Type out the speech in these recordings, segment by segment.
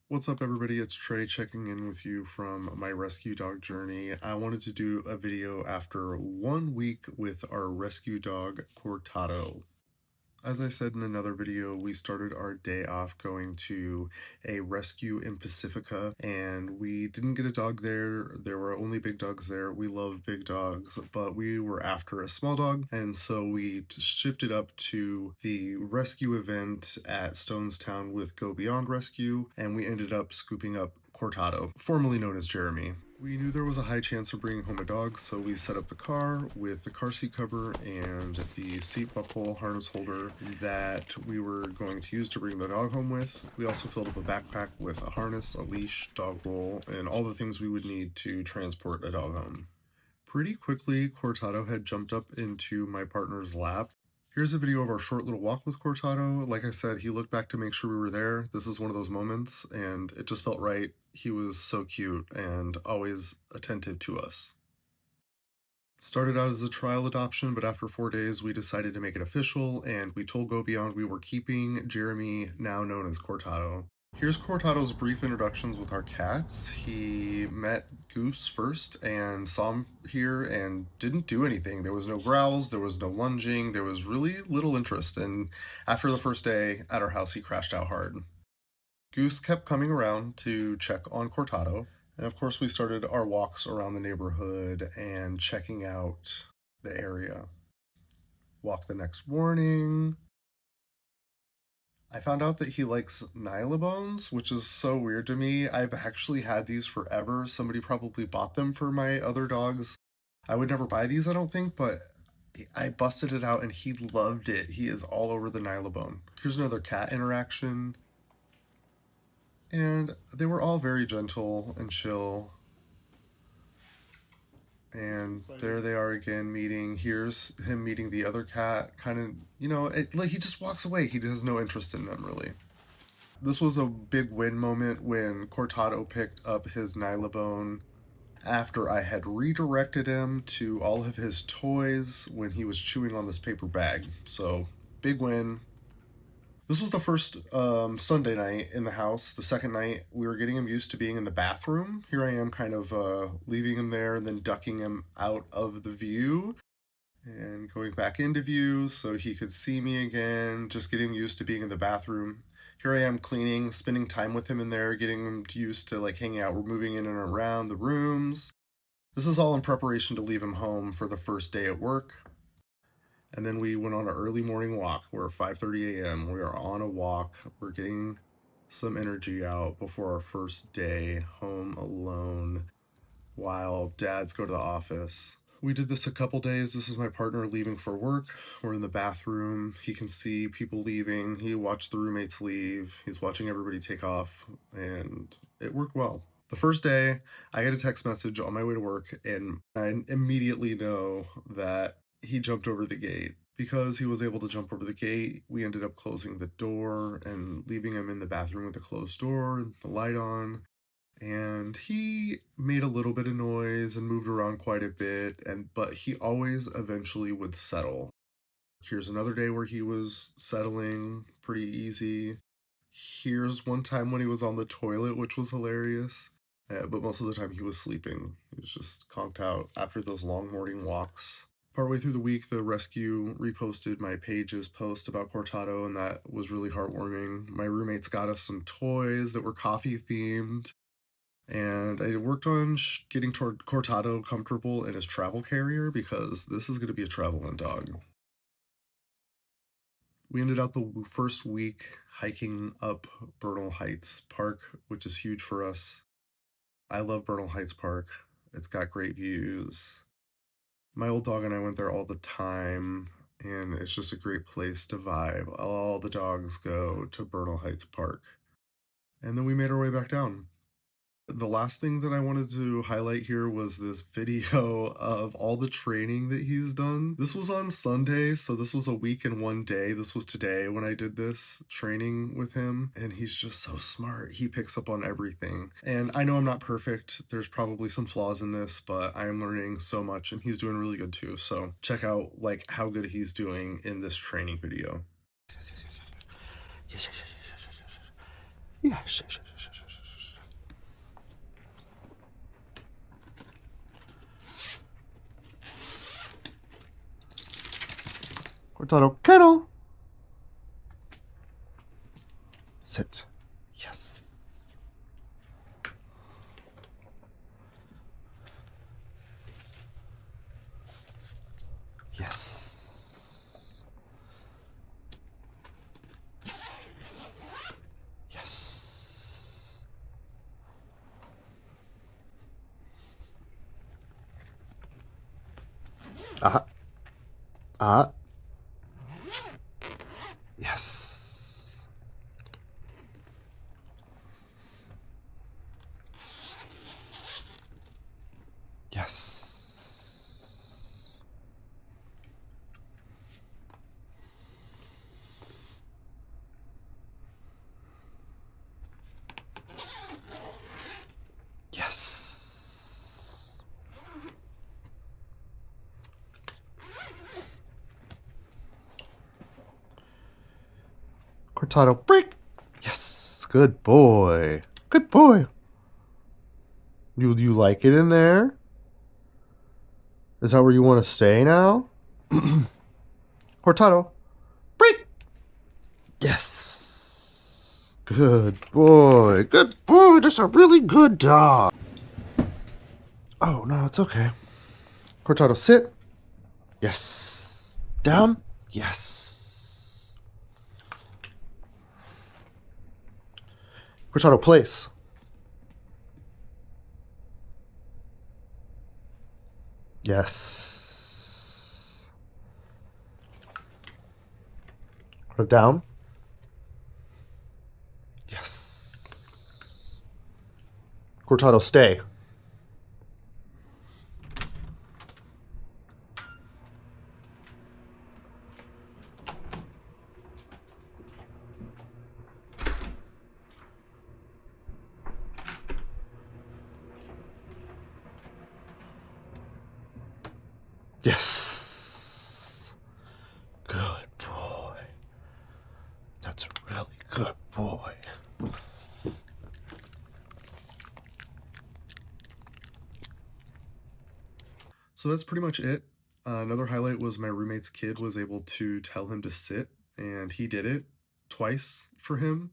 What's up, everybody? It's Trey checking in with you from my rescue dog journey. I wanted to do a video after 1 week with our rescue dog, Cortado. As I said in another video, we started our day off going to a rescue in Pacifica, and we didn't get a dog there. There were only big dogs there. We love big dogs, but we were after a small dog, and so we shifted up to the rescue event at Stonestown with Go Beyond Rescue, and we ended up scooping up Cortado, formerly known as Jeremy. We knew there was a high chance of bringing home a dog, so we set up the car with the car seat cover and the seat buckle harness holder that we were going to use to bring the dog home with. We also filled up a backpack with a harness, a leash, dog roll, and all the things we would need to transport a dog home. Pretty quickly, Cortado had jumped up into my partner's lap. Here's a video of our short little walk with Cortado. Like I said, he looked back to make sure we were there. This is one of those moments, and it just felt right. He was so cute and always attentive to us. Started out as a trial adoption, but after 4 days, we decided to make it official, and we told Go Beyond we were keeping Jeremy, now known as Cortado. Here's Cortado's brief introductions with our cats. He met Goose first and saw him here and didn't do anything. There was no growls, there was no lunging, there was really little interest, and after the first day at our house, he crashed out hard. Goose kept coming around to check on Cortado, and of course we started our walks around the neighborhood and checking out the area. Walked the next morning. I found out that he likes Nylabones, which is so weird to me. I've actually had these forever. Somebody probably bought them for my other dogs. I would never buy these, I don't think, but I busted it out and he loved it. He is all over the Nylabone. Here's another cat interaction. And they were all very gentle and chill. And there they are again meeting. Here's him meeting the other cat. Kind of, like he just walks away. He has no interest in them, really. This was a big win moment when Cortado picked up his Nylabone after I had redirected him to all of his toys when he was chewing on this paper bag. So, big win. This was the first Sunday night in the house. The second night, we were getting him used to being in the bathroom. Here I am kind of leaving him there and then ducking him out of the view and going back into view so he could see me again, just getting used to being in the bathroom. Here I am cleaning, spending time with him in there, getting him used to like hanging out. We're moving in and around the rooms. This is all in preparation to leave him home for the first day at work. And then we went on an early morning walk. We're 5:30 a.m. We are on a walk. We're getting some energy out before our first day home alone while dads go to the office. We did this a couple days. This is my partner leaving for work. We're in the bathroom. He can see people leaving. He watched the roommates leave. He's watching everybody take off, and it worked well. The first day, I get a text message on my way to work, and I immediately know that he jumped over the gate. Because he was able to jump over the gate, we ended up closing the door and leaving him in the bathroom with the closed door, the light on. And he made a little bit of noise and moved around quite a bit, but he always eventually would settle. Here's another day where he was settling pretty easy. Here's one time when he was on the toilet, which was hilarious. But most of the time he was sleeping. He was just conked out after those long morning walks. Partway through the week, the rescue reposted my page's post about Cortado, and that was really heartwarming. My roommates got us some toys that were coffee themed, and I worked on getting Cortado comfortable in his travel carrier because this is going to be a traveling dog. We ended out the first week hiking up Bernal Heights Park, which is huge for us. I love Bernal Heights Park. It's got great views. My old dog and I went there all the time, and it's just a great place to vibe. All the dogs go to Bernal Heights Park. And then we made our way back down. The last thing that I wanted to highlight here was this video of all the training that he's done. This was on Sunday, so this was a week and 1 day. This was today when I did this training with him, and he's just so smart. He picks up on everything. And I know I'm not perfect. There's probably some flaws in this, but I am learning so much, and he's doing really good too. So check out like how good he's doing in this training video. Yes, yes, yes, yes, yes, yes, yes, yes, yes, yes, yes, yes, yes, yes. Cortado, kennel. Sit. Yes. Yes. Yes. Ah. Ah. Yes. Yes. Yes. Cortado, break. Yes. Good boy. Good boy. You like it in there? Is that where you want to stay now? Cortado, break. Yes. Good boy. Good boy. That's a really good dog. Oh, no, it's okay. Cortado, sit. Yes. Down. Yes. Cortado, place. Yes. Cortado, down. Yes. Cortado, stay. Yes. Good boy. That's a really good boy. So that's pretty much it. Another highlight was my roommate's kid was able to tell him to sit, and he did it twice for him.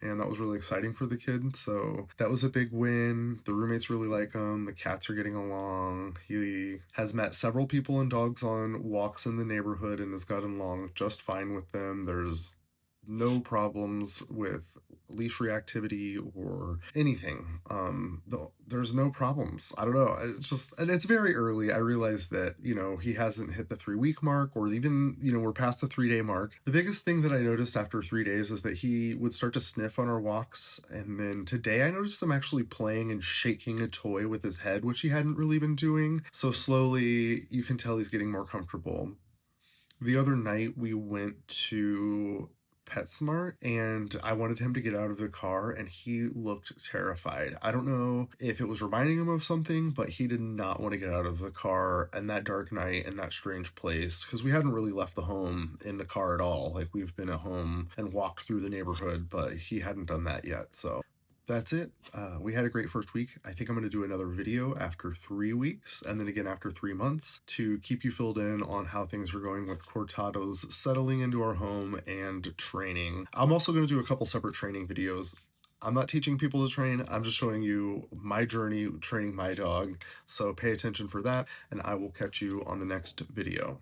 And that was really exciting for the kid. So that was a big win. The roommates really like him. The cats are getting along. He has met several people and dogs on walks in the neighborhood and has gotten along just fine with them. There's no problems with leash reactivity or anything. There's no problems. I don't know. It's just, and it's very early. I realize that, he hasn't hit the 3 week mark, or even, we're past the 3 day mark. The biggest thing that I noticed after 3 days is that he would start to sniff on our walks. And then today I noticed him actually playing and shaking a toy with his head, which he hadn't really been doing. So slowly you can tell he's getting more comfortable. The other night we went to PetSmart and I wanted him to get out of the car and he looked terrified. I don't know if it was reminding him of something, but he did not want to get out of the car in that dark night in that strange place, because we hadn't really left the home in the car at all. Like, we've been at home and walked through the neighborhood, but he hadn't done that yet. So that's it. We had a great first week. I think I'm going to do another video after 3 weeks and then again after 3 months to keep you filled in on how things are going with Cortado's settling into our home and training. I'm also going to do a couple separate training videos. I'm not teaching people to train. I'm just showing you my journey training my dog. So pay attention for that, and I will catch you on the next video.